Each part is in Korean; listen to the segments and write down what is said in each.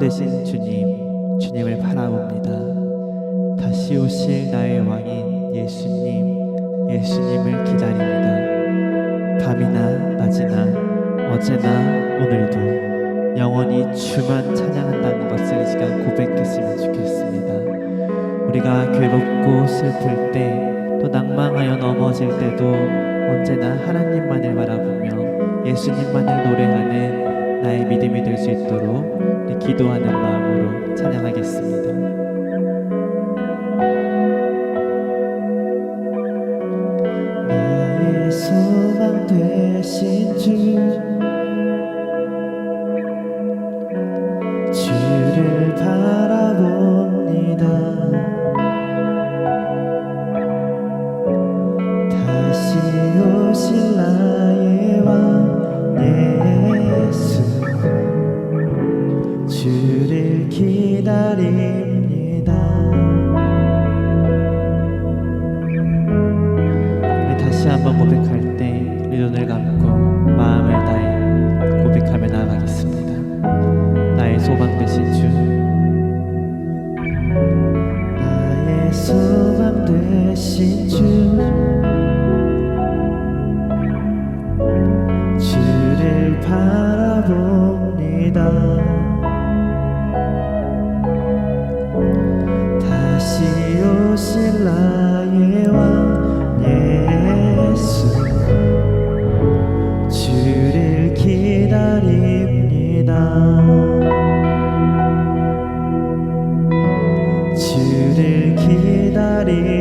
되신 주님, 주님을 바라봅니다. 다시 오실 나의 왕인 예수님, 예수님을 기다립니다. 밤이나 낮이나 어제나 오늘도 영원히 주만 찬양한다는 것을 이 시간 고백했으면 좋겠습니다. 우리가 괴롭고 슬플 때, 또 낭망하여 넘어질 때도 언제나 하나님만을 바라보며 예수님만을 노래하는 나의 믿음이 될 수 있도록 우리 기도하는 마음으로 찬양하겠습니다. 나의 소망 되신 주를 바라봅니다. 다시 오실 나의 왕 예수, 주를 기다립니다. 우리 다시 한번 고백할 때 우리 눈을 감고 마음을 다해 고백하며 나아가겠습니다. 나의 소망 되신 주, 나의 소망 되신 주를 바라봅니다. 다시 오실 나의 왕 예수, 주를 기다립니다. 주를 기다립니다.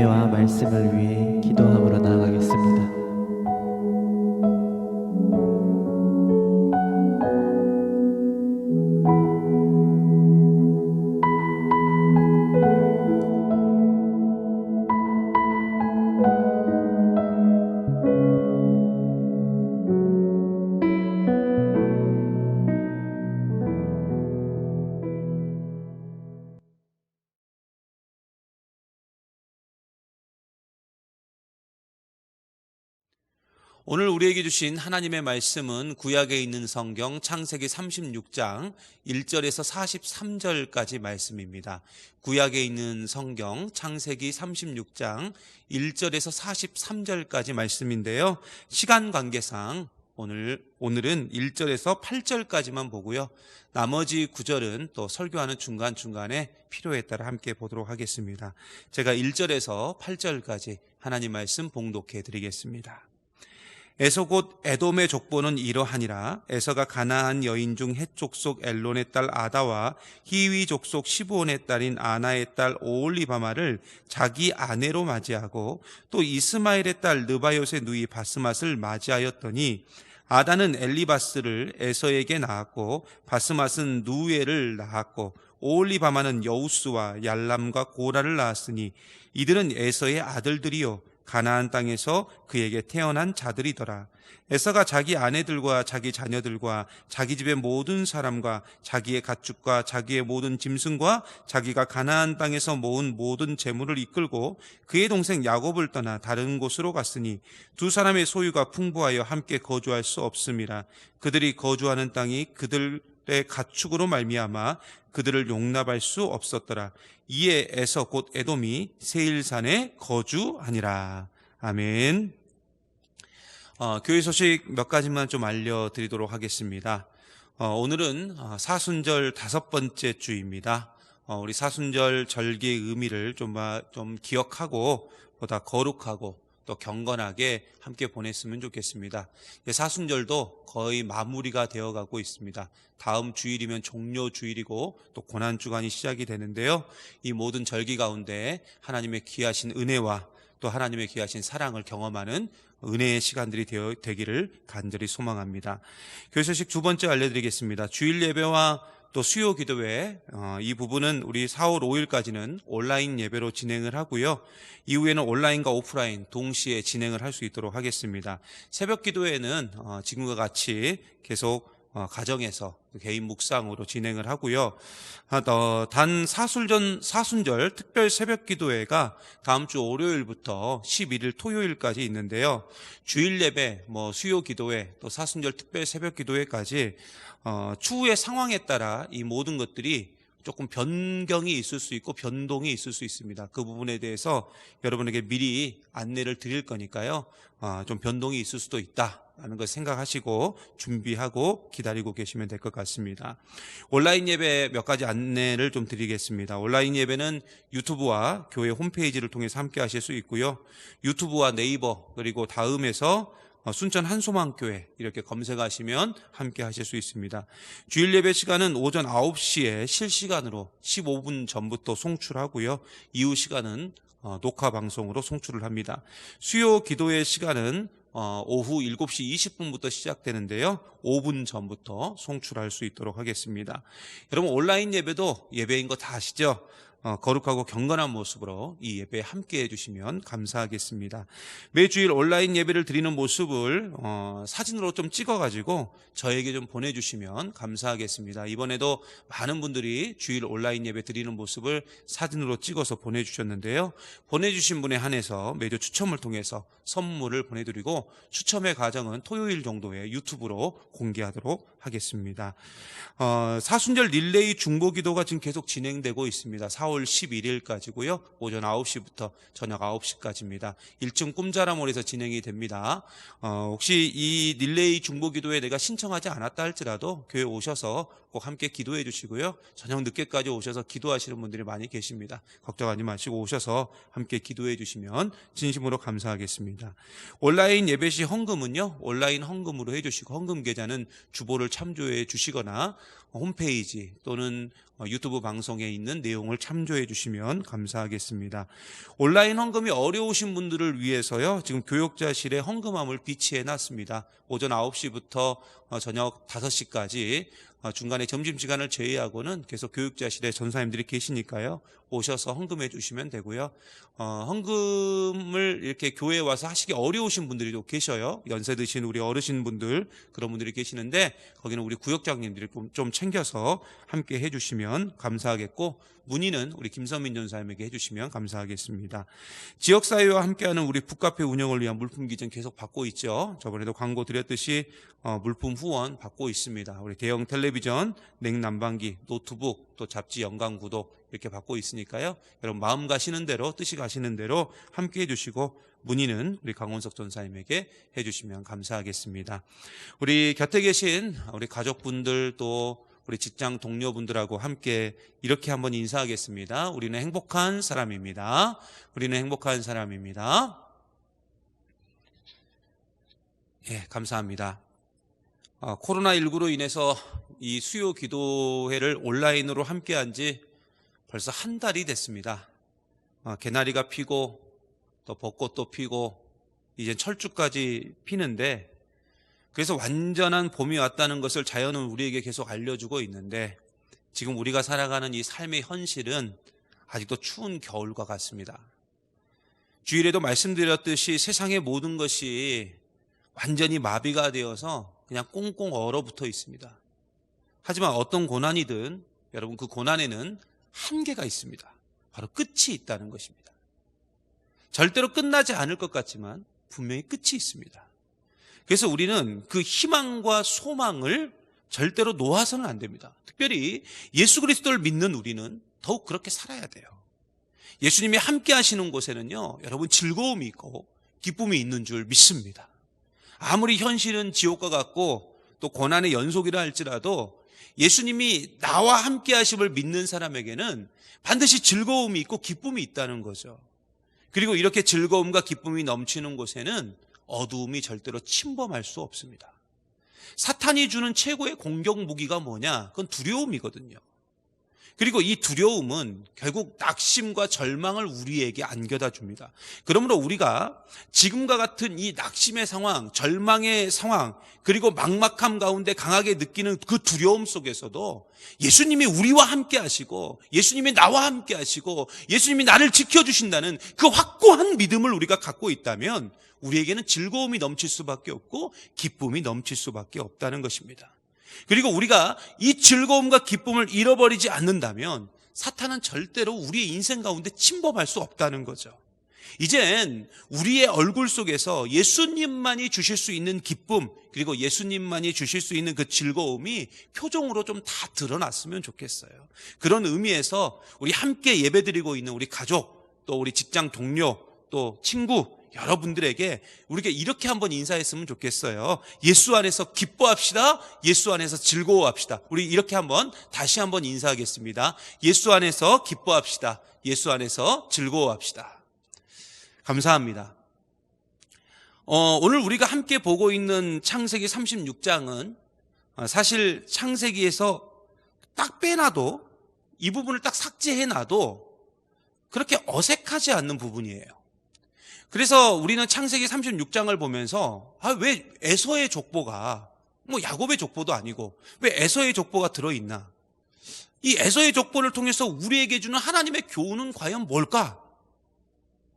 예배와 말씀을 위해 기도함으로 나아가겠습니다. 오늘 우리에게 주신 하나님의 말씀은 구약에 있는 성경 창세기 36장 1절에서 43절까지 말씀입니다. 구약에 있는 성경 창세기 36장 1절에서 43절까지 말씀인데요. 시간 관계상 오늘은 1절에서 8절까지만 보고요. 나머지 9절은 또 설교하는 중간중간에 필요에 따라 함께 보도록 하겠습니다. 제가 1절에서 8절까지 하나님 말씀 봉독해 드리겠습니다. 에서 곧 에돔의 족보는 이러하니라. 에서가 가나안 여인 중 헷 족속 엘론의 딸 아다와 히위 족속 시브온의 딸인 아나의 딸 오홀리바마를 자기 아내로 맞이하고 또 이스마엘의 딸 느바요의 누이 바스맛을 맞이하였더니 아다는 엘리바스를 에서에게 낳았고 바스맛은 누에를 낳았고 오홀리바마는 여우스와 얄람과 고라를 낳았으니 이들은 에서의 아들들이요 가나안 땅에서 그에게 태어난 자들이더라. 에서가 자기 아내들과 자기 자녀들과 자기 집의 모든 사람과 자기의 가축과 자기의 모든 짐승과 자기가 가나안 땅에서 모은 모든 재물을 이끌고 그의 동생 야곱을 떠나 다른 곳으로 갔으니 두 사람의 소유가 풍부하여 함께 거주할 수 없음이라. 그들이 거주하는 땅이 그들의 가축으로 말미암아 그들을 용납할 수 없었더라. 이에 에서 곧 에돔이 세일산에 거주하니라. 아멘. 교회 소식 몇 가지만 좀 알려드리도록 하겠습니다. 오늘은 사순절 5번째 주입니다. 우리 사순절 절기의 의미를 좀 기억하고 보다 거룩하고 또 경건하게 함께 보냈으면 좋겠습니다. 사순절도 거의 마무리가 되어가고 있습니다. 다음 주일이면 종료 주일이고 또 고난주간이 시작이 되는데요. 이 모든 절기 가운데 하나님의 귀하신 은혜와 또 하나님의 귀하신 사랑을 경험하는 은혜의 시간들이 되기를 간절히 소망합니다. 교회 소식 두 번째 알려드리겠습니다. 주일 예배와 또 수요 기도회, 이 부분은 우리 4월 5일까지는 온라인 예배로 진행을 하고요. 이후에는 온라인과 오프라인 동시에 진행을 할 수 있도록 하겠습니다. 새벽 기도회는 지금과 같이 계속 가정에서 개인 묵상으로 진행을 하고요. 단 사순절 특별 새벽 기도회가 다음 주 월요일부터 11일 토요일까지 있는데요. 주일 예배, 수요 기도회, 또 사순절 특별 새벽 기도회까지 추후의 상황에 따라 이 모든 것들이 조금 변경이 있을 수 있고 변동이 있을 수 있습니다. 그 부분에 대해서 여러분에게 미리 안내를 드릴 거니까요. 좀 변동이 있을 수도 있다라는 걸 생각하시고 준비하고 기다리고 계시면 될 것 같습니다. 온라인 예배 몇 가지 안내를 좀 드리겠습니다. 온라인 예배는 유튜브와 교회 홈페이지를 통해서 함께 하실 수 있고요. 유튜브와 네이버 그리고 다음에서 순천 한소망교회 이렇게 검색하시면 함께 하실 수 있습니다. 주일 예배 시간은 오전 9시에 실시간으로 15분 전부터 송출하고요. 이후 시간은 녹화 방송으로 송출을 합니다. 수요 기도의 시간은 오후 7시 20분부터 시작되는데요. 5분 전부터 송출할 수 있도록 하겠습니다. 여러분 온라인 예배도 예배인 거 다 아시죠? 거룩하고 경건한 모습으로 이 예배에 함께 해주시면 감사하겠습니다. 매주일 온라인 예배를 드리는 모습을 사진으로 좀 찍어가지고 저에게 좀 보내주시면 감사하겠습니다. 이번에도 많은 분들이 주일 온라인 예배 드리는 모습을 사진으로 찍어서 보내주셨는데요. 보내주신 분에 한해서 매주 추첨을 통해서 선물을 보내드리고 추첨의 과정은 토요일 정도에 유튜브로 공개하도록 하겠습니다. 사순절 릴레이 중보기도가 지금 계속 진행되고 있습니다. 4월 11일까지고요. 오전 9시부터 저녁 9시까지입니다. 1층 꿈자라몰에서 진행이 됩니다. 혹시 이 릴레이 중보기도에 내가 신청하지 않았다 할지라도 교회 오셔서 꼭 함께 기도해 주시고요. 저녁 늦게까지 오셔서 기도하시는 분들이 많이 계십니다. 걱정하지 마시고 오셔서 함께 기도해 주시면 진심으로 감사하겠습니다. 온라인 예배 시 헌금은요. 온라인 헌금으로 해주시고 헌금 계좌는 주보를 참조해 주시거나 홈페이지 또는 유튜브 방송에 있는 내용을 참조해 주시면 감사하겠습니다. 온라인 헌금이 어려우신 분들을 위해서요, 지금 교역자실에 헌금함을 비치해 놨습니다. 오전 9시부터 저녁 5시까지 중간에 점심시간을 제외하고는 계속 교육자실에 전사님들이 계시니까요, 오셔서 헌금해 주시면 되고요. 헌금을 이렇게 교회에 와서 하시기 어려우신 분들이 또 계셔요. 연세 드신 우리 어르신분들, 그런 분들이 계시는데 거기는 우리 구역장님들이 좀 챙겨서 함께 해주시면 감사하겠고, 문의는 우리 김선민 전사님에게 해주시면 감사하겠습니다. 지역사회와 함께하는 우리 북카페 운영을 위한 물품 기증 계속 받고 있죠. 저번에도 광고 드렸듯이 물품 후원 받고 있습니다. 우리 대형 텔레비전, 냉난방기, 노트북, 또 잡지 연간 구독 이렇게 받고 있으니까요, 여러분 마음 가시는 대로, 뜻이 가시는 대로 함께 해주시고, 문의는 우리 강원석 전사님에게 해주시면 감사하겠습니다. 우리 곁에 계신 우리 가족분들, 또 우리 직장 동료분들하고 함께 이렇게 한번 인사하겠습니다. 우리는 행복한 사람입니다. 우리는 행복한 사람입니다. 예, 감사합니다. 코로나19로 인해서 이 수요 기도회를 온라인으로 함께한 지 벌써 한 달이 됐습니다. 개나리가 피고 또 벚꽃도 피고 이제 철쭉까지 피는데, 그래서 완전한 봄이 왔다는 것을 자연은 우리에게 계속 알려주고 있는데, 지금 우리가 살아가는 이 삶의 현실은 아직도 추운 겨울과 같습니다. 주일에도 말씀드렸듯이 세상의 모든 것이 완전히 마비가 되어서 그냥 꽁꽁 얼어붙어 있습니다. 하지만 어떤 고난이든 여러분, 그 고난에는 한계가 있습니다. 바로 끝이 있다는 것입니다. 절대로 끝나지 않을 것 같지만 분명히 끝이 있습니다. 그래서 우리는 그 희망과 소망을 절대로 놓아서는 안 됩니다. 특별히 예수 그리스도를 믿는 우리는 더욱 그렇게 살아야 돼요. 예수님이 함께 하시는 곳에는요, 여러분 즐거움이 있고 기쁨이 있는 줄 믿습니다. 아무리 현실은 지옥과 같고 또 고난의 연속이라 할지라도 예수님이 나와 함께 하심을 믿는 사람에게는 반드시 즐거움이 있고 기쁨이 있다는 거죠. 그리고 이렇게 즐거움과 기쁨이 넘치는 곳에는 어두움이 절대로 침범할 수 없습니다. 사탄이 주는 최고의 공격 무기가 뭐냐? 그건 두려움이거든요. 그리고 이 두려움은 결국 낙심과 절망을 우리에게 안겨다 줍니다. 그러므로 우리가 지금과 같은 이 낙심의 상황, 절망의 상황, 그리고 막막함 가운데 강하게 느끼는 그 두려움 속에서도 예수님이 우리와 함께 하시고, 예수님이 나와 함께 하시고, 예수님이 나를 지켜주신다는 그 확고한 믿음을 우리가 갖고 있다면 우리에게는 즐거움이 넘칠 수밖에 없고 기쁨이 넘칠 수밖에 없다는 것입니다. 그리고 우리가 이 즐거움과 기쁨을 잃어버리지 않는다면 사탄은 절대로 우리의 인생 가운데 침범할 수 없다는 거죠. 이젠 우리의 얼굴 속에서 예수님만이 주실 수 있는 기쁨, 그리고 예수님만이 주실 수 있는 그 즐거움이 표정으로 좀 다 드러났으면 좋겠어요. 그런 의미에서 우리 함께 예배드리고 있는 우리 가족, 또 우리 직장 동료, 또 친구, 여러분들에게 우리가 이렇게 한번 인사했으면 좋겠어요. 예수 안에서 기뻐합시다. 예수 안에서 즐거워합시다. 우리 이렇게 한번 다시 한번 인사하겠습니다. 예수 안에서 기뻐합시다. 예수 안에서 즐거워합시다. 감사합니다. 오늘 우리가 함께 보고 있는 창세기 36장은 사실 창세기에서 딱 빼놔도, 이 부분을 딱 삭제해놔도 그렇게 어색하지 않는 부분이에요. 그래서 우리는 창세기 36장을 보면서 왜 에서의 족보가 야곱의 족보도 아니고 왜 에서의 족보가 들어있나? 이 에서의 족보를 통해서 우리에게 주는 하나님의 교훈은 과연 뭘까?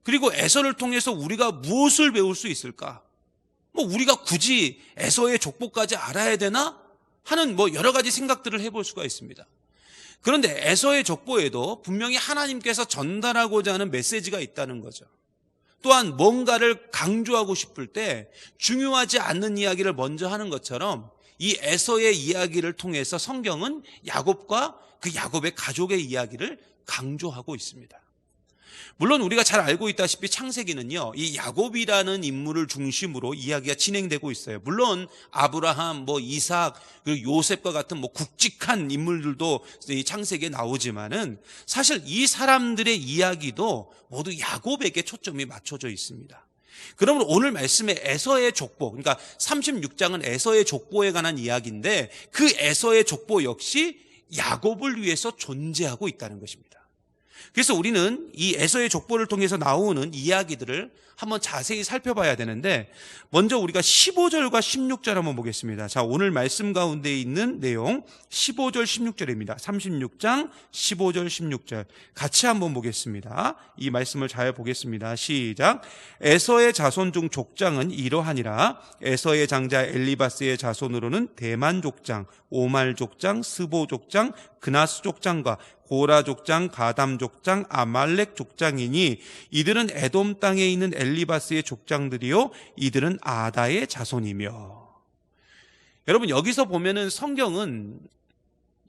그리고 에서를 통해서 우리가 무엇을 배울 수 있을까? 우리가 굳이 에서의 족보까지 알아야 되나? 하는 여러 가지 생각들을 해볼 수가 있습니다. 그런데 에서의 족보에도 분명히 하나님께서 전달하고자 하는 메시지가 있다는 거죠. 또한 뭔가를 강조하고 싶을 때 중요하지 않는 이야기를 먼저 하는 것처럼 이 에서의 이야기를 통해서 성경은 야곱과 그 야곱의 가족의 이야기를 강조하고 있습니다. 물론 우리가 잘 알고 있다시피 창세기는요, 이 야곱이라는 인물을 중심으로 이야기가 진행되고 있어요. 물론 아브라함, 이삭, 그리고 요셉과 같은 굵직한 인물들도 이 창세기에 나오지만은 사실 이 사람들의 이야기도 모두 야곱에게 초점이 맞춰져 있습니다. 그러면 오늘 말씀의 에서의 족보, 그러니까 36장은 에서의 족보에 관한 이야기인데 그 에서의 족보 역시 야곱을 위해서 존재하고 있다는 것입니다. 그래서 우리는 이 에서의 족보를 통해서 나오는 이야기들을 한번 자세히 살펴봐야 되는데, 먼저 우리가 15절과 16절 한번 보겠습니다. 자, 오늘 말씀 가운데 있는 내용 15절 16절입니다. 36장 15절 16절 같이 한번 보겠습니다. 이 말씀을 잘 보겠습니다. 시작. 에서의 자손 중 족장은 이러하니라. 에서의 장자 엘리바스의 자손으로는 대만 족장, 오말 족장, 스보 족장, 그나스 족장과 고라 족장, 가담 족장, 아말렉 족장이니 이들은 에돔 땅에 있는 엘리바스의 족장들이요 이들은 아다의 자손이며. 여러분, 여기서 보면은 성경은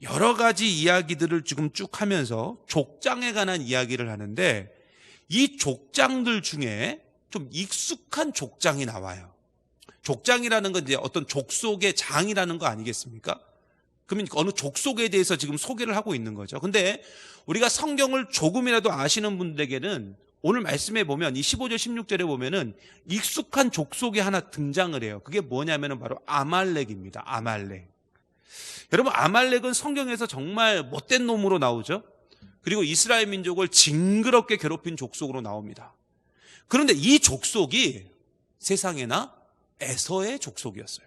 여러 가지 이야기들을 지금 쭉 하면서 족장에 관한 이야기를 하는데, 이 족장들 중에 좀 익숙한 족장이 나와요. 족장이라는 건 이제 어떤 족속의 장이라는 거 아니겠습니까? 그러면 어느 족속에 대해서 지금 소개를 하고 있는 거죠. 근데 우리가 성경을 조금이라도 아시는 분들에게는 오늘 말씀에 보면 이 15절 16절에 보면은 익숙한 족속이 하나 등장을 해요. 그게 뭐냐면은 바로 아말렉입니다. 아말렉. 여러분, 아말렉은 성경에서 정말 못된 놈으로 나오죠. 그리고 이스라엘 민족을 징그럽게 괴롭힌 족속으로 나옵니다. 그런데 이 족속이 세상에나 에서의 족속이었어요.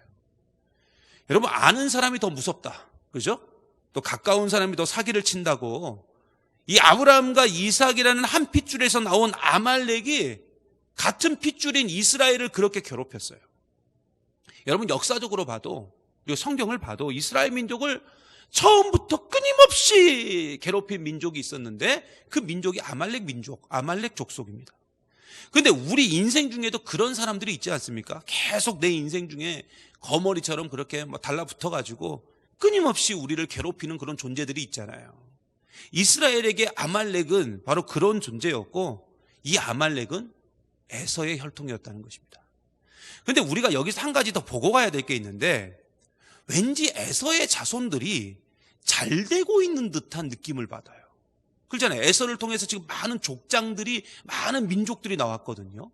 여러분, 아는 사람이 더 무섭다. 그죠? 또 가까운 사람이 더 사기를 친다고, 이 아브라함과 이삭이라는 한 핏줄에서 나온 아말렉이 같은 핏줄인 이스라엘을 그렇게 괴롭혔어요. 여러분, 역사적으로 봐도, 그리고 성경을 봐도 이스라엘 민족을 처음부터 끊임없이 괴롭힌 민족이 있었는데, 그 민족이 아말렉 민족, 아말렉 족속입니다. 그런데 우리 인생 중에도 그런 사람들이 있지 않습니까? 계속 내 인생 중에 거머리처럼 그렇게 달라붙어가지고 끊임없이 우리를 괴롭히는 그런 존재들이 있잖아요. 이스라엘에게 아말렉은 바로 그런 존재였고, 이 아말렉은 에서의 혈통이었다는 것입니다. 그런데 우리가 여기서 한 가지 더 보고 가야 될 게 있는데, 왠지 에서의 자손들이 잘 되고 있는 듯한 느낌을 받아요. 그렇잖아요. 에서를 통해서 지금 많은 족장들이, 많은 민족들이 나왔거든요.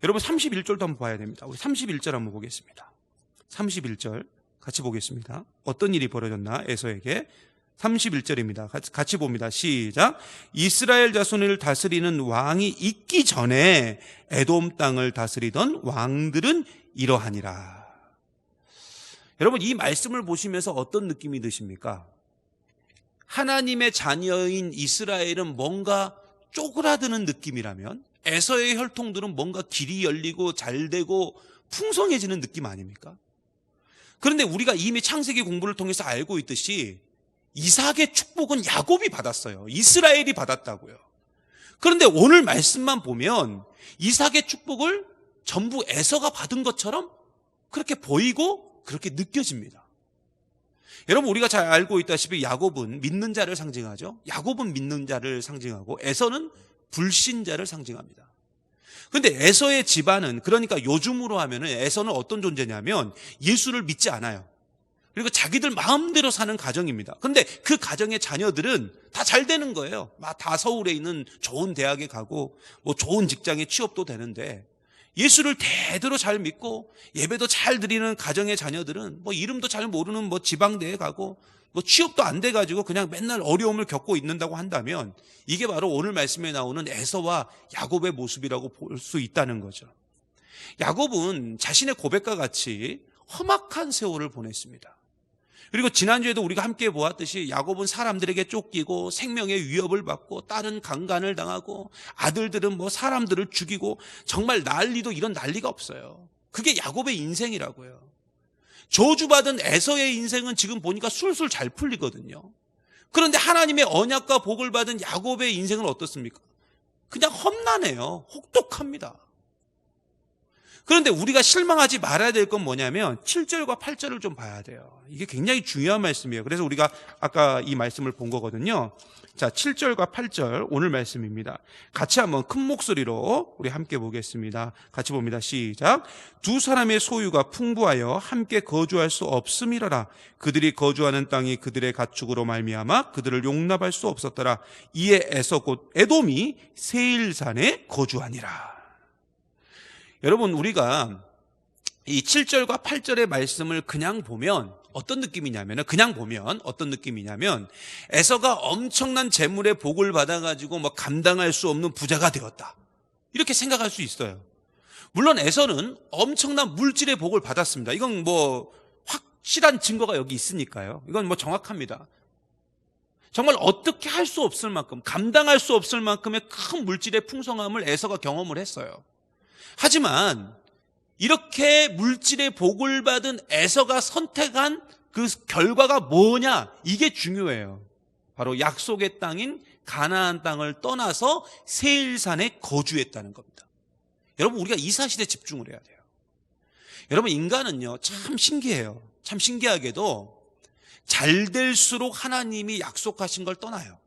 여러분, 31절도 한번 봐야 됩니다. 우리 31절 한번 보겠습니다. 31절 같이 보겠습니다. 어떤 일이 벌어졌나 에서에게. 31절입니다. 같이 봅니다. 시작. 이스라엘 자손을 다스리는 왕이 있기 전에 에돔 땅을 다스리던 왕들은 이러하니라. 여러분, 이 말씀을 보시면서 어떤 느낌이 드십니까? 하나님의 자녀인 이스라엘은 뭔가 쪼그라드는 느낌이라면, 에서의 혈통들은 뭔가 길이 열리고 잘되고 풍성해지는 느낌 아닙니까? 그런데 우리가 이미 창세기 공부를 통해서 알고 있듯이 이삭의 축복은 야곱이 받았어요. 이스라엘이 받았다고요. 그런데 오늘 말씀만 보면 이삭의 축복을 전부 에서가 받은 것처럼 그렇게 보이고 그렇게 느껴집니다. 여러분, 우리가 잘 알고 있다시피 야곱은 믿는 자를 상징하죠. 야곱은 믿는 자를 상징하고 에서는 불신자를 상징합니다. 근데 에서의 집안은, 그러니까 요즘으로 하면은 에서는 어떤 존재냐면 예수를 믿지 않아요. 그리고 자기들 마음대로 사는 가정입니다. 근데 그 가정의 자녀들은 다 잘 되는 거예요. 다 서울에 있는 좋은 대학에 가고 뭐 좋은 직장에 취업도 되는데, 예수를 대대로 잘 믿고 예배도 잘 드리는 가정의 자녀들은 뭐 이름도 잘 모르는 뭐 지방대에 가고 뭐 취업도 안 돼가지고 그냥 맨날 어려움을 겪고 있는다고 한다면, 이게 바로 오늘 말씀에 나오는 에서와 야곱의 모습이라고 볼 수 있다는 거죠. 야곱은 자신의 고백과 같이 험악한 세월을 보냈습니다. 그리고 지난주에도 우리가 함께 보았듯이 야곱은 사람들에게 쫓기고 생명의 위협을 받고 딸은 강간을 당하고 아들들은 뭐 사람들을 죽이고 정말 난리도 이런 난리가 없어요. 그게 야곱의 인생이라고요. 저주받은 에서의 인생은 지금 보니까 술술 잘 풀리거든요. 그런데 하나님의 언약과 복을 받은 야곱의 인생은 어떻습니까? 그냥 험난해요. 혹독합니다. 그런데 우리가 실망하지 말아야 될 건 뭐냐면 7절과 8절을 좀 봐야 돼요. 이게 굉장히 중요한 말씀이에요. 그래서 우리가 아까 이 말씀을 본 거거든요. 자, 7절과 8절 오늘 말씀입니다. 같이 한번 큰 목소리로 우리 함께 보겠습니다. 같이 봅니다. 시작. 두 사람의 소유가 풍부하여 함께 거주할 수 없음이라라. 그들이 거주하는 땅이 그들의 가축으로 말미암아 그들을 용납할 수 없었더라. 이에 에서 곧 에돔이 세일산에 거주하니라. 여러분, 우리가 이 7절과 8절의 말씀을 그냥 보면 어떤 느낌이냐면, 그냥 보면 어떤 느낌이냐면, 에서가 엄청난 재물의 복을 받아가지고 뭐 감당할 수 없는 부자가 되었다, 이렇게 생각할 수 있어요. 물론 에서는 엄청난 물질의 복을 받았습니다. 이건 뭐 확실한 증거가 여기 있으니까요. 이건 뭐 정확합니다. 정말 어떻게 할 수 없을 만큼, 감당할 수 없을 만큼의 큰 물질의 풍성함을 에서가 경험을 했어요. 하지만 이렇게 물질의 복을 받은 에서가 선택한 그 결과가 뭐냐, 이게 중요해요. 바로 약속의 땅인 가나안 땅을 떠나서 세일산에 거주했다는 겁니다. 여러분, 우리가 이 사실에 집중을 해야 돼요. 여러분, 인간은요 참 신기해요. 참 신기하게도 잘 될수록 하나님이 약속하신 걸 떠나요.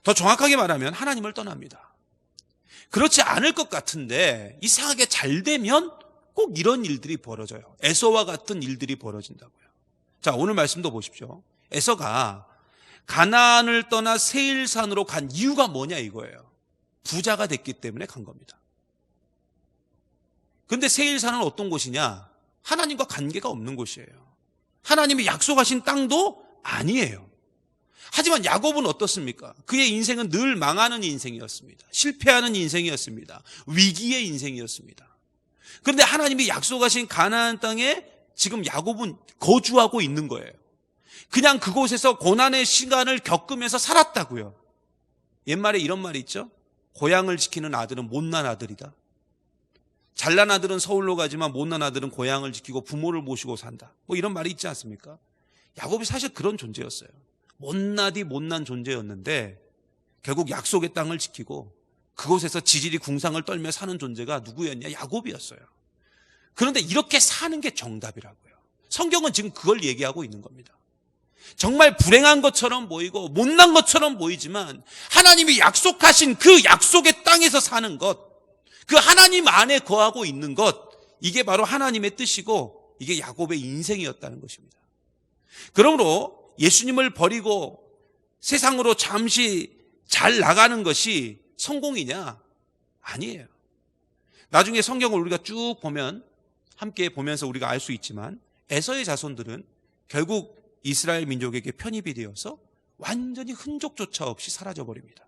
더 정확하게 말하면 하나님을 떠납니다. 그렇지 않을 것 같은데 이상하게 잘 되면 꼭 이런 일들이 벌어져요. 에서와 같은 일들이 벌어진다고요. 자, 오늘 말씀도 보십시오. 에서가 가나안을 떠나 세일산으로 간 이유가 뭐냐, 이거예요. 부자가 됐기 때문에 간 겁니다. 근데 세일산은 어떤 곳이냐? 하나님과 관계가 없는 곳이에요. 하나님이 약속하신 땅도 아니에요. 하지만 야곱은 어떻습니까? 그의 인생은 늘 망하는 인생이었습니다. 실패하는 인생이었습니다. 위기의 인생이었습니다. 그런데 하나님이 약속하신 가나안 땅에 지금 야곱은 거주하고 있는 거예요. 그냥 그곳에서 고난의 시간을 겪으면서 살았다고요. 옛말에 이런 말이 있죠. 고향을 지키는 아들은 못난 아들이다. 잘난 아들은 서울로 가지만 못난 아들은 고향을 지키고 부모를 모시고 산다, 뭐 이런 말이 있지 않습니까? 야곱이 사실 그런 존재였어요. 못나디 못난 존재였는데 결국 약속의 땅을 지키고 그곳에서 지질이 궁상을 떨며 사는 존재가 누구였냐? 야곱이었어요. 그런데 이렇게 사는 게 정답이라고요. 성경은 지금 그걸 얘기하고 있는 겁니다. 정말 불행한 것처럼 보이고 못난 것처럼 보이지만 하나님이 약속하신 그 약속의 땅에서 사는 것, 그 하나님 안에 거하고 있는 것, 이게 바로 하나님의 뜻이고 이게 야곱의 인생이었다는 것입니다. 그러므로 예수님을 버리고 세상으로 잠시 잘 나가는 것이 성공이냐? 아니에요. 나중에 성경을 우리가 쭉 보면, 함께 보면서 우리가 알 수 있지만 에서의 자손들은 결국 이스라엘 민족에게 편입이 되어서 완전히 흔적조차 없이 사라져버립니다.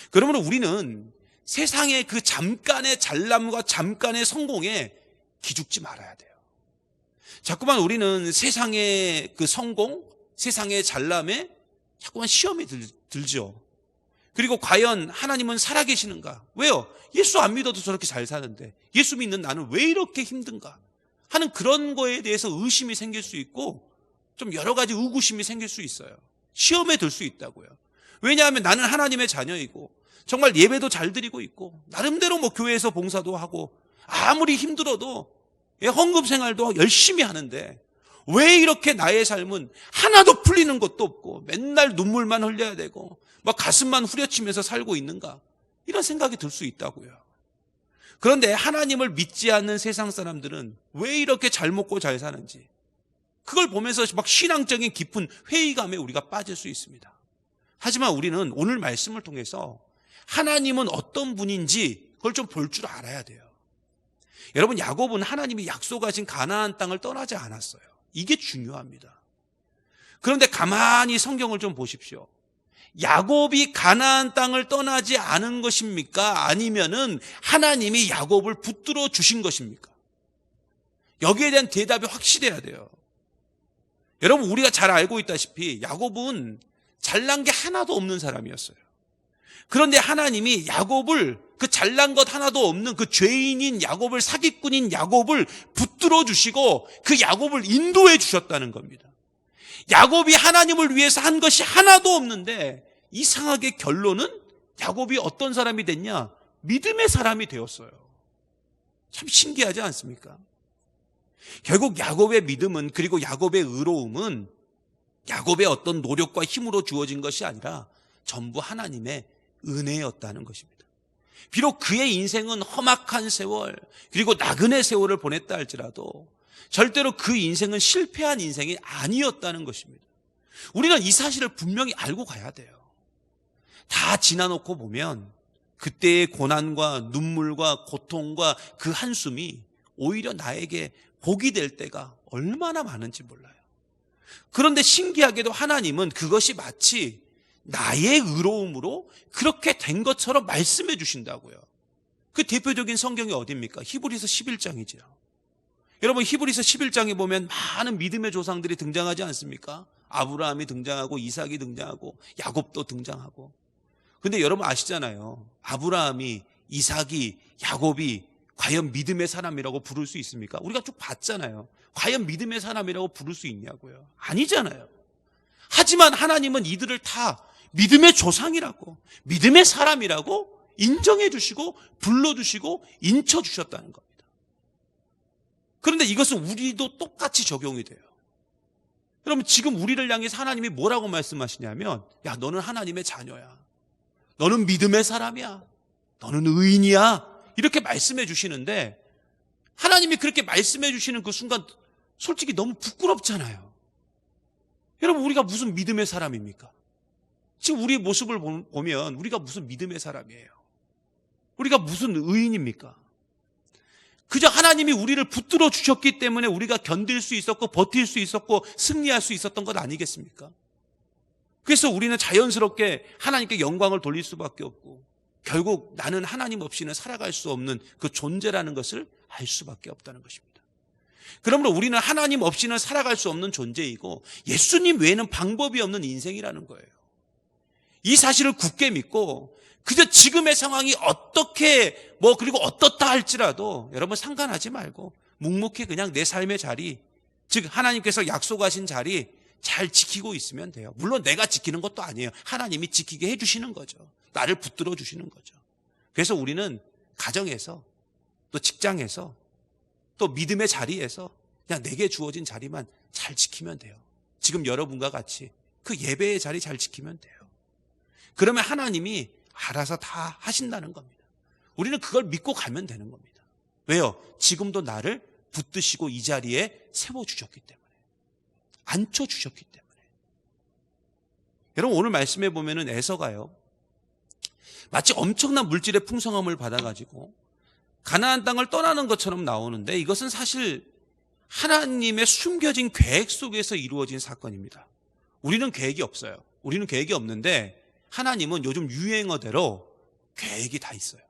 그러므로 우리는 세상의 그 잠깐의 잘남과 잠깐의 성공에 기죽지 말아야 돼요. 자꾸만 우리는 세상의 그 성공, 세상의 잘남에 자꾸만 시험이 들죠. 그리고 과연 하나님은 살아계시는가? 왜요? 예수 안 믿어도 저렇게 잘 사는데 예수 믿는 나는 왜 이렇게 힘든가? 하는 그런 거에 대해서 의심이 생길 수 있고 좀 여러 가지 의구심이 생길 수 있어요. 시험에 들 수 있다고요. 왜냐하면 나는 하나님의 자녀이고 정말 예배도 잘 드리고 있고 나름대로 뭐 교회에서 봉사도 하고 아무리 힘들어도 헌금 생활도 열심히 하는데 왜 이렇게 나의 삶은 하나도 풀리는 것도 없고 맨날 눈물만 흘려야 되고 막 가슴만 후려치면서 살고 있는가? 이런 생각이 들 수 있다고요. 그런데 하나님을 믿지 않는 세상 사람들은 왜 이렇게 잘 먹고 잘 사는지 그걸 보면서 막 신앙적인 깊은 회의감에 우리가 빠질 수 있습니다. 하지만 우리는 오늘 말씀을 통해서 하나님은 어떤 분인지 그걸 좀 볼 줄 알아야 돼요. 여러분, 야곱은 하나님이 약속하신 가나안 땅을 떠나지 않았어요. 이게 중요합니다. 그런데 가만히 성경을 좀 보십시오. 야곱이 가나안 땅을 떠나지 않은 것입니까? 아니면은 하나님이 야곱을 붙들어 주신 것입니까? 여기에 대한 대답이 확실해야 돼요. 여러분, 우리가 잘 알고 있다시피 야곱은 잘난 게 하나도 없는 사람이었어요. 그런데 하나님이 야곱을, 그 잘난 것 하나도 없는 그 죄인인 야곱을, 사기꾼인 야곱을 붙들어 주시고 그 야곱을 인도해 주셨다는 겁니다. 야곱이 하나님을 위해서 한 것이 하나도 없는데 이상하게 결론은 야곱이 어떤 사람이 됐냐? 믿음의 사람이 되었어요. 참 신기하지 않습니까? 결국 야곱의 믿음은, 그리고 야곱의 의로움은 야곱의 어떤 노력과 힘으로 주어진 것이 아니라 전부 하나님의 은혜였다는 것입니다. 비록 그의 인생은 험악한 세월, 그리고 나그네 세월을 보냈다 할지라도 절대로 그 인생은 실패한 인생이 아니었다는 것입니다. 우리는 이 사실을 분명히 알고 가야 돼요. 다 지나놓고 보면 그때의 고난과 눈물과 고통과 그 한숨이 오히려 나에게 복이 될 때가 얼마나 많은지 몰라요. 그런데 신기하게도 하나님은 그것이 마치 나의 의로움으로 그렇게 된 것처럼 말씀해 주신다고요. 그 대표적인 성경이 어디입니까? 히브리서 11장이죠. 여러분, 히브리서 11장에 보면 많은 믿음의 조상들이 등장하지 않습니까? 아브라함이 등장하고 이삭이 등장하고 야곱도 등장하고. 근데 여러분 아시잖아요. 아브라함이, 이삭이, 야곱이 과연 믿음의 사람이라고 부를 수 있습니까? 우리가 쭉 봤잖아요. 과연 믿음의 사람이라고 부를 수 있냐고요. 아니잖아요. 하지만 하나님은 이들을 다 믿음의 조상이라고, 믿음의 사람이라고 인정해 주시고 불러주시고 인쳐 주셨다는 겁니다. 그런데 이것은 우리도 똑같이 적용이 돼요. 여러분, 지금 우리를 향해서 하나님이 뭐라고 말씀하시냐면, 야, 너는 하나님의 자녀야. 너는 믿음의 사람이야. 너는 의인이야. 이렇게 말씀해 주시는데, 하나님이 그렇게 말씀해 주시는 그 순간 솔직히 너무 부끄럽잖아요. 여러분, 우리가 무슨 믿음의 사람입니까? 지금 우리의 모습을 보면 우리가 무슨 믿음의 사람이에요? 우리가 무슨 의인입니까? 그저 하나님이 우리를 붙들어 주셨기 때문에 우리가 견딜 수 있었고 버틸 수 있었고 승리할 수 있었던 것 아니겠습니까? 그래서 우리는 자연스럽게 하나님께 영광을 돌릴 수밖에 없고, 결국 나는 하나님 없이는 살아갈 수 없는 그 존재라는 것을 알 수밖에 없다는 것입니다. 그러므로 우리는 하나님 없이는 살아갈 수 없는 존재이고 예수님 외에는 방법이 없는 인생이라는 거예요. 이 사실을 굳게 믿고 그저 지금의 상황이 어떻게 그리고 어떻다 할지라도 여러분 상관하지 말고 묵묵히 그냥 내 삶의 자리, 즉 하나님께서 약속하신 자리 잘 지키고 있으면 돼요. 물론 내가 지키는 것도 아니에요. 하나님이 지키게 해주시는 거죠. 나를 붙들어 주시는 거죠. 그래서 우리는 가정에서 또 직장에서 또 믿음의 자리에서 그냥 내게 주어진 자리만 잘 지키면 돼요. 지금 여러분과 같이 그 예배의 자리 잘 지키면 돼요. 그러면 하나님이 알아서 다 하신다는 겁니다. 우리는 그걸 믿고 가면 되는 겁니다. 왜요? 지금도 나를 붙드시고 이 자리에 세워주셨기 때문에, 앉혀주셨기 때문에. 여러분, 오늘 말씀해 보면은 에서가요, 마치 엄청난 물질의 풍성함을 받아가지고 가나안 땅을 떠나는 것처럼 나오는데, 이것은 사실 하나님의 숨겨진 계획 속에서 이루어진 사건입니다. 우리는 계획이 없어요. 우리는 계획이 없는데 하나님은 요즘 유행어대로 계획이 다 있어요.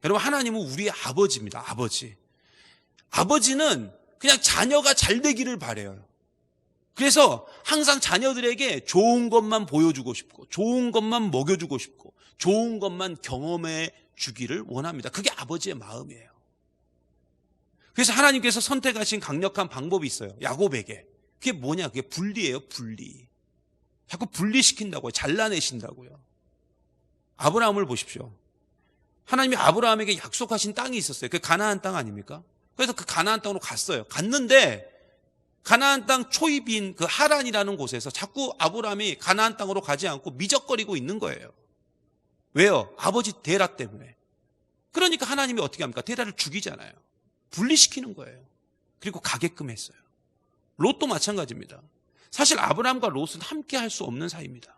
여러분, 하나님은 우리의 아버지입니다. 아버지. 아버지는 그냥 자녀가 잘 되기를 바라요. 그래서 항상 자녀들에게 좋은 것만 보여주고 싶고, 좋은 것만 먹여주고 싶고, 좋은 것만 경험해 주기를 원합니다. 그게 아버지의 마음이에요. 그래서 하나님께서 선택하신 강력한 방법이 있어요. 야곱에게. 그게 뭐냐? 그게 분리예요. 분리. 자꾸 분리시킨다고요. 잘라내신다고요. 아브라함을 보십시오. 하나님이 아브라함에게 약속하신 땅이 있었어요. 그게 가나안 땅 아닙니까? 그래서 그 가나안 땅으로 갔어요. 갔는데 가나안 땅 초입인 그 하란이라는 곳에서 자꾸 아브라함이 가나안 땅으로 가지 않고 미적거리고 있는 거예요. 왜요? 아버지 데라 때문에. 그러니까 하나님이 어떻게 합니까? 데라를 죽이잖아요. 분리시키는 거예요. 그리고 가게끔 했어요. 롯도 마찬가지입니다. 사실 아브라함과 롯은 함께 할 수 없는 사이입니다.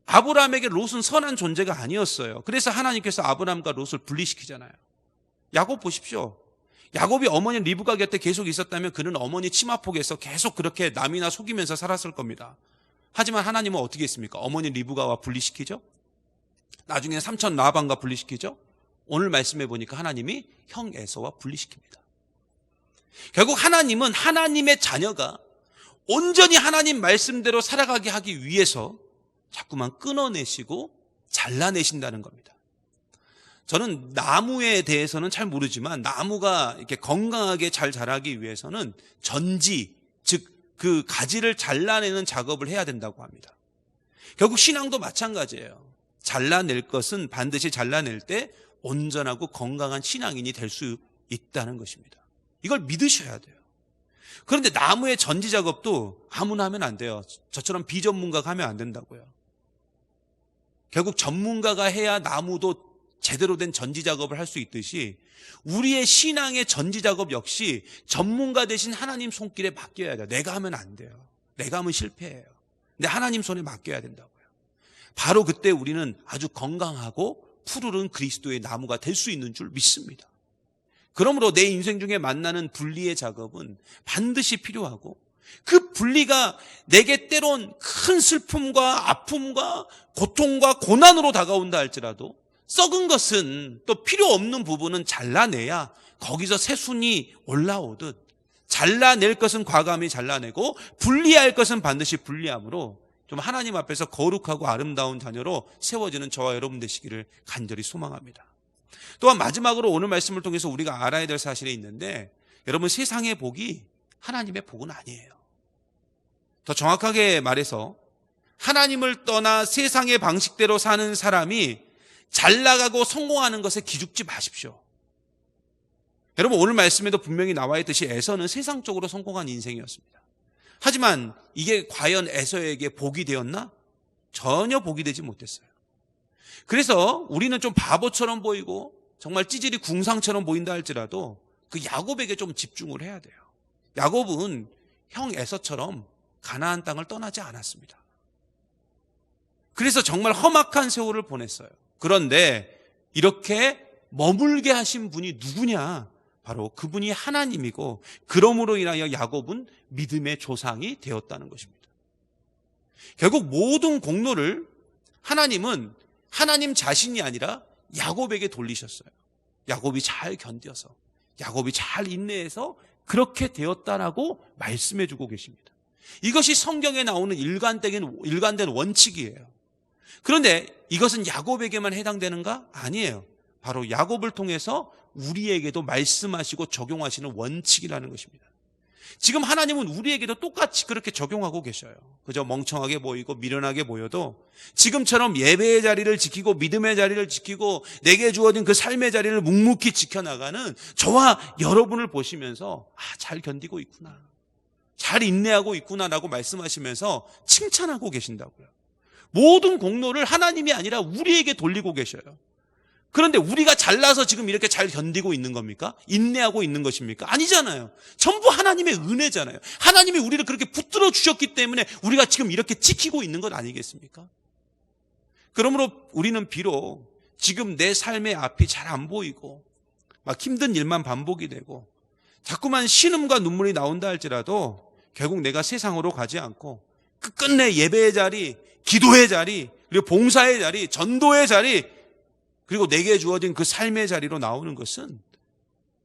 아브라함에게 롯은 선한 존재가 아니었어요. 그래서 하나님께서 아브라함과 롯을 분리시키잖아요. 야곱 보십시오. 야곱이 어머니 리브가 곁에 계속 있었다면 그는 어머니 치마폭에서 계속 그렇게 남이나 속이면서 살았을 겁니다. 하지만 하나님은 어떻게 했습니까? 어머니 리브가와 분리시키죠. 나중에 삼촌 라반과 분리시키죠. 오늘 말씀해 보니까 하나님이 형 에서와 분리시킵니다. 결국 하나님은 하나님의 자녀가 온전히 하나님 말씀대로 살아가게 하기 위해서 자꾸만 끊어내시고 잘라내신다는 겁니다. 저는 나무에 대해서는 잘 모르지만 나무가 이렇게 건강하게 잘 자라기 위해서는 전지, 즉 그 가지를 잘라내는 작업을 해야 된다고 합니다. 결국 신앙도 마찬가지예요. 잘라낼 것은 반드시 잘라낼 때 온전하고 건강한 신앙인이 될 수 있다는 것입니다. 이걸 믿으셔야 돼요. 그런데 나무의 전지 작업도 아무나 하면 안 돼요. 저처럼 비전문가가 하면 안 된다고요. 결국 전문가가 해야 나무도 제대로 된 전지 작업을 할 수 있듯이 우리의 신앙의 전지 작업 역시 전문가 되신 하나님 손길에 맡겨야 돼요. 내가 하면 안 돼요. 내가 하면 실패해요. 근데 하나님 손에 맡겨야 된다고요. 바로 그때 우리는 아주 건강하고 푸르른 그리스도의 나무가 될 수 있는 줄 믿습니다. 그러므로 내 인생 중에 만나는 분리의 작업은 반드시 필요하고, 그 분리가 내게 때론 큰 슬픔과 아픔과 고통과 고난으로 다가온다 할지라도 썩은 것은, 또 필요 없는 부분은 잘라내야 거기서 새순이 올라오듯, 잘라낼 것은 과감히 잘라내고 분리할 것은 반드시 분리함으로 좀 하나님 앞에서 거룩하고 아름다운 자녀로 세워지는 저와 여러분 되시기를 간절히 소망합니다. 또한 마지막으로 오늘 말씀을 통해서 우리가 알아야 될 사실이 있는데, 여러분, 세상의 복이 하나님의 복은 아니에요. 더 정확하게 말해서 하나님을 떠나 세상의 방식대로 사는 사람이 잘 나가고 성공하는 것에 기죽지 마십시오. 여러분, 오늘 말씀에도 분명히 나와 있듯이 에서는 세상적으로 성공한 인생이었습니다. 하지만 이게 과연 에서에게 복이 되었나? 전혀 복이 되지 못했어요. 그래서 우리는 좀 바보처럼 보이고 정말 찌질이 궁상처럼 보인다 할지라도 그 야곱에게 좀 집중을 해야 돼요. 야곱은 형 에서처럼 가나안 땅을 떠나지 않았습니다. 그래서 정말 험악한 세월을 보냈어요. 그런데 이렇게 머물게 하신 분이 누구냐? 바로 그분이 하나님이고, 그러므로 인하여 야곱은 믿음의 조상이 되었다는 것입니다. 결국 모든 공로를 하나님은 하나님 자신이 아니라 야곱에게 돌리셨어요. 야곱이 잘 견뎌서, 야곱이 잘 인내해서 그렇게 되었다라고 말씀해 주고 계십니다. 이것이 성경에 나오는 일관된 원칙이에요. 그런데 이것은 야곱에게만 해당되는가? 아니에요. 바로 야곱을 통해서 우리에게도 말씀하시고 적용하시는 원칙이라는 것입니다. 지금 하나님은 우리에게도 똑같이 그렇게 적용하고 계셔요. 그저 멍청하게 보이고 미련하게 보여도 지금처럼 예배의 자리를 지키고 믿음의 자리를 지키고 내게 주어진 그 삶의 자리를 묵묵히 지켜나가는 저와 여러분을 보시면서 잘 견디고 있구나, 잘 인내하고 있구나라고 말씀하시면서 칭찬하고 계신다고요. 모든 공로를 하나님이 아니라 우리에게 돌리고 계셔요. 그런데 우리가 잘나서 지금 이렇게 잘 견디고 있는 겁니까? 인내하고 있는 것입니까? 아니잖아요. 전부 하나님의 은혜잖아요. 하나님이 우리를 그렇게 붙들어 주셨기 때문에 우리가 지금 이렇게 지키고 있는 것 아니겠습니까? 그러므로 우리는 비록 지금 내 삶의 앞이 잘 안 보이고 막 힘든 일만 반복이 되고 자꾸만 신음과 눈물이 나온다 할지라도 결국 내가 세상으로 가지 않고 끝끝내 예배의 자리, 기도의 자리, 그리고 봉사의 자리, 전도의 자리, 그리고 내게 주어진 그 삶의 자리로 나오는 것은,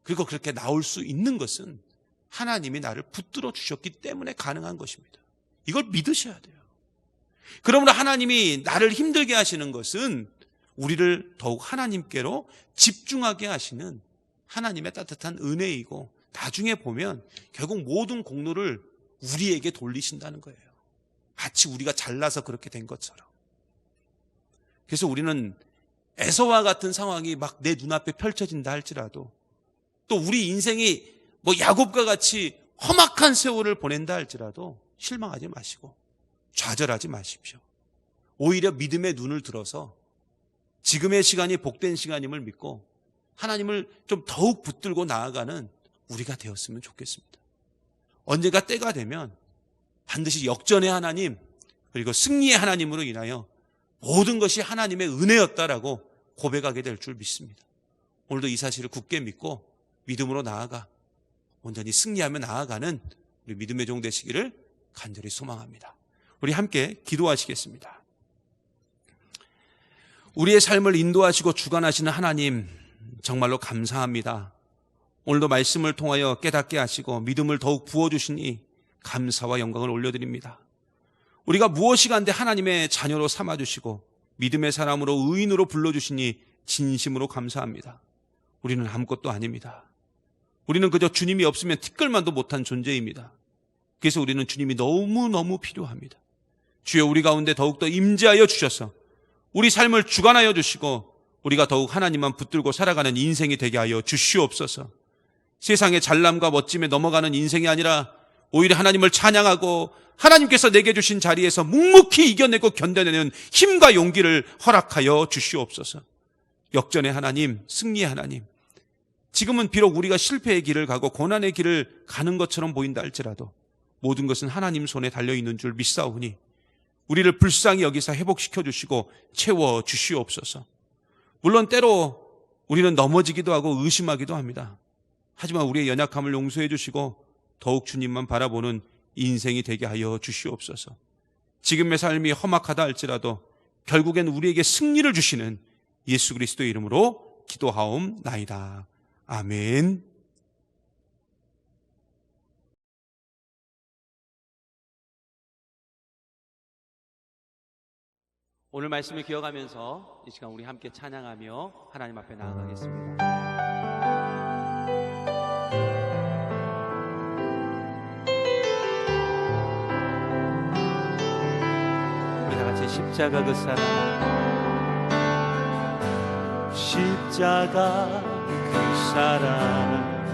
그리고 그렇게 나올 수 있는 것은 하나님이 나를 붙들어 주셨기 때문에 가능한 것입니다. 이걸 믿으셔야 돼요. 그러므로 하나님이 나를 힘들게 하시는 것은 우리를 더욱 하나님께로 집중하게 하시는 하나님의 따뜻한 은혜이고, 나중에 보면 결국 모든 공로를 우리에게 돌리신다는 거예요. 마치 우리가 잘나서 그렇게 된 것처럼. 그래서 우리는 에서와 같은 상황이 막 내 눈앞에 펼쳐진다 할지라도, 또 우리 인생이 뭐 야곱과 같이 험악한 세월을 보낸다 할지라도 실망하지 마시고 좌절하지 마십시오. 오히려 믿음의 눈을 들어서 지금의 시간이 복된 시간임을 믿고 하나님을 좀 더욱 붙들고 나아가는 우리가 되었으면 좋겠습니다. 언젠가 때가 되면 반드시 역전의 하나님, 그리고 승리의 하나님으로 인하여 모든 것이 하나님의 은혜였다라고 고백하게 될 줄 믿습니다. 오늘도 이 사실을 굳게 믿고 믿음으로 나아가 온전히 승리하며 나아가는 우리 믿음의 종 되시기를 간절히 소망합니다. 우리 함께 기도하시겠습니다. 우리의 삶을 인도하시고 주관하시는 하나님, 정말로 감사합니다. 오늘도 말씀을 통하여 깨닫게 하시고 믿음을 더욱 부어주시니 감사와 영광을 올려드립니다. 우리가 무엇이 간데 하나님의 자녀로 삼아주시고 믿음의 사람으로 의인으로 불러주시니 진심으로 감사합니다. 우리는 아무것도 아닙니다. 우리는 그저 주님이 없으면 티끌만도 못한 존재입니다. 그래서 우리는 주님이 너무너무 필요합니다. 주여, 우리 가운데 더욱더 임재하여 주셔서 우리 삶을 주관하여 주시고 우리가 더욱 하나님만 붙들고 살아가는 인생이 되게 하여 주시옵소서. 세상의 잘남과 멋짐에 넘어가는 인생이 아니라 오히려 하나님을 찬양하고 하나님께서 내게 주신 자리에서 묵묵히 이겨내고 견뎌내는 힘과 용기를 허락하여 주시옵소서. 역전의 하나님, 승리의 하나님, 지금은 비록 우리가 실패의 길을 가고 고난의 길을 가는 것처럼 보인다 할지라도 모든 것은 하나님 손에 달려있는 줄 믿사오니 우리를 불쌍히 여기사 회복시켜 주시고 채워 주시옵소서. 물론 때로 우리는 넘어지기도 하고 의심하기도 합니다. 하지만 우리의 연약함을 용서해 주시고 더욱 주님만 바라보는 인생이 되게 하여 주시옵소서. 지금의 삶이 험악하다 할지라도 결국엔 우리에게 승리를 주시는 예수 그리스도의 이름으로 기도하옵나이다. 아멘. 오늘 말씀을 기억하면서 이 시간 우리 함께 찬양하며 하나님 앞에 나아가겠습니다. 우리 다 같이 십자가 그 사랑, 십자가 그 사랑,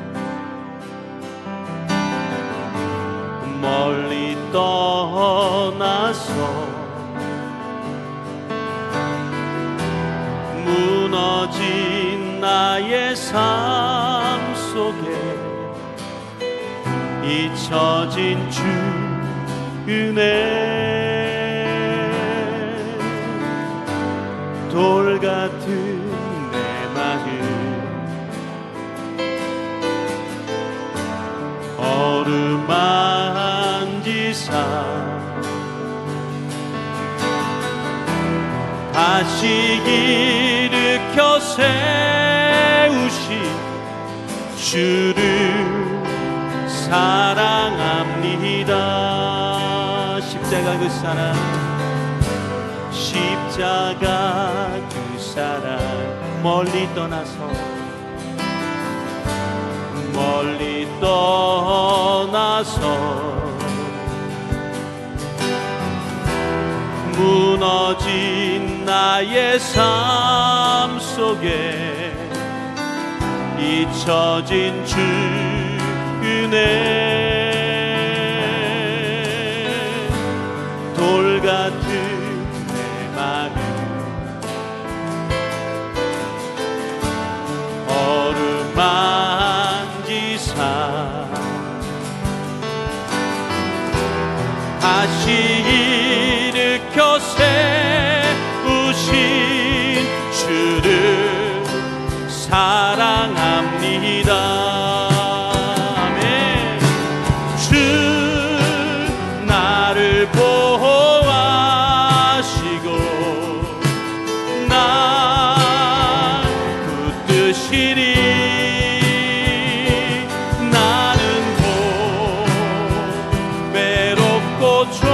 멀리 떠나서 무너진 나의 삶 속에 잊혀진 주 은혜, 돌 같은 내 마음 어루만지사 다시 일으켜 세우신 주를 사랑합니다. 십자가 그 사랑, 십자가 그 사랑, 멀리 떠나서 무너진 나의 삶 속에 잊혀진 주 은혜, 돌 같은 내 마음 어루만지사 다시 일으켜 세우신 주를 사랑합니다. 아멘. 주 나를 보호하시고 나 붙드시리. 나는 외롭고 존귀한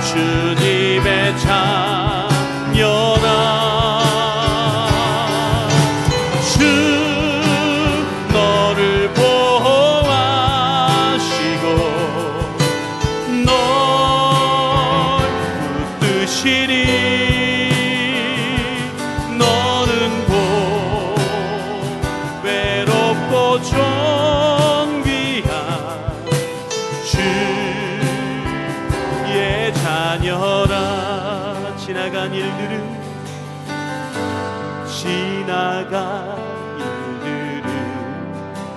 주님의 자녀라. 주 너를 보호하시고 널 붙드시리. 너는 외롭고 존귀한 주의 자녀라. 지나간 일들은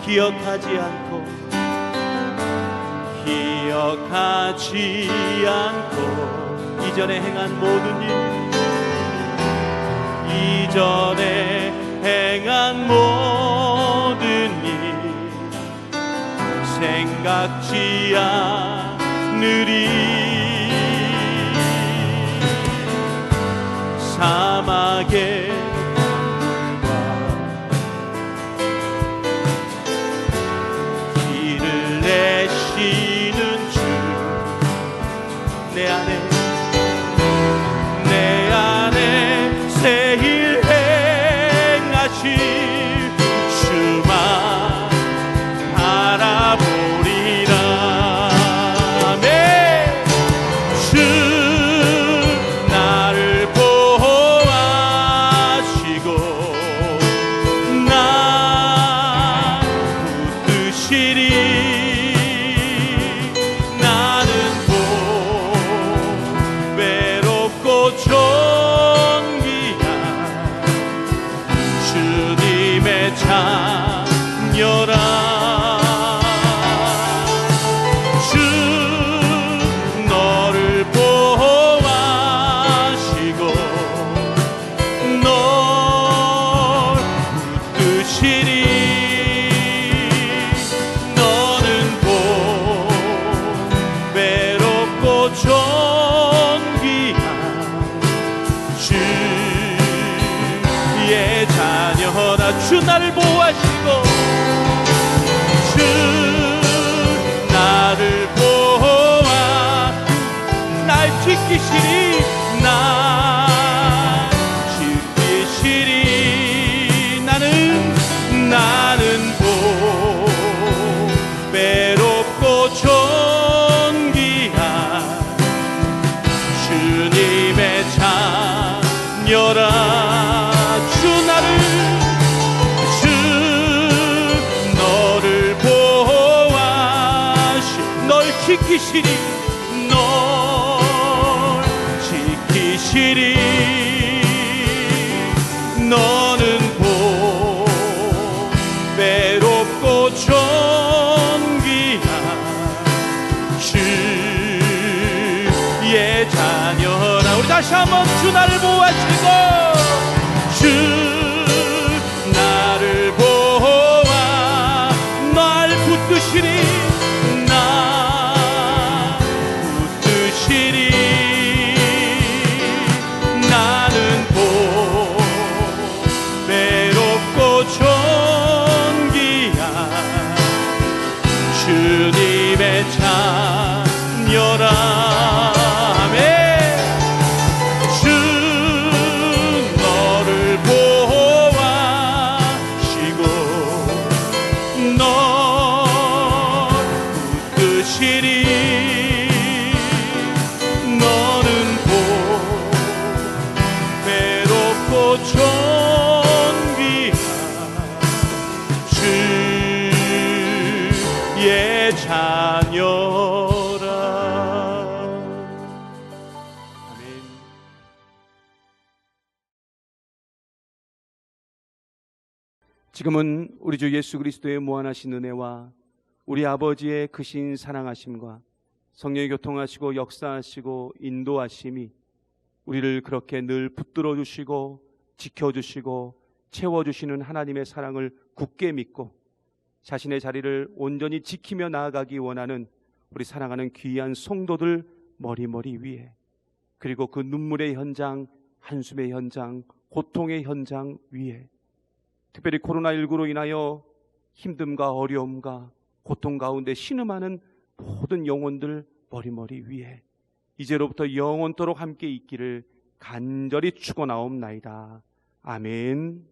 기억하지 않고 이전에 행한 모든 일, 이전에 행한 모든 일 생각지 않으리. 사막의 강물과 길을 내시는 주, 내 안에 새 일 행하실 주만 바라보리라. 아멘. 주 나를 보호하시고 나 붙드시리. 나는 주 나를 보호하시고 주 나를 보호하 날 지키시리 날 지키시리 나는 보배롭고 존귀한 주님의 자녀라 주 너를 보호하시 널 지키시리 널 지키시리 너는 보배롭고 존귀한 주의 자녀라 우리 다시 한번 주 나를 보호하시고 주 나를 보호하 날 붙드시리 날 붙드시리 나는 보배롭고 존귀한 주님의 자녀라 아멘 주 너를 보호하시고 널 붙드시리 너는 보배롭고 존귀한 주의 자녀라 아멘. 지금은 우리 주 예수 그리스도의 무한하신 은혜와 우리 아버지의 크신 사랑하심과 성령의 교통하시고 역사하시고 인도하심이 우리를 그렇게 늘 붙들어 주시고 지켜주시고 채워주시는 하나님의 사랑을 굳게 믿고 자신의 자리를 온전히 지키며 나아가기 원하는 우리 사랑하는 귀한 성도들 머리머리 위에 그리고 그 눈물의 현장, 한숨의 현장, 고통의 현장 위에 특별히 코로나19로 인하여 힘듦과 어려움과 고통 가운데 신음하는 모든 영혼들 머리머리 위에 이제로부터 영원토록 함께 있기를 간절히 축원하옵나이다. 아멘.